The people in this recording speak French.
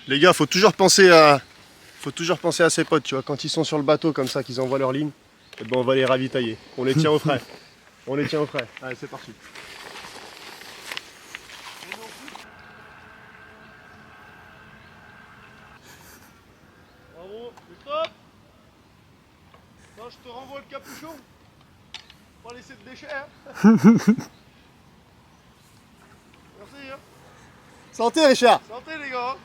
Les gars, faut toujours penser à ses potes, tu vois, quand ils sont sur le bateau comme ça, qu'ils envoient leur ligne, et ben on va les ravitailler. On les tient au frais. On les tient au frais. Allez, c'est parti. Bravo, stop. Non, je te renvoie le capuchon. Pas laisser de déchets, hein. Merci, hein. Santé Richard. Santé, les gars.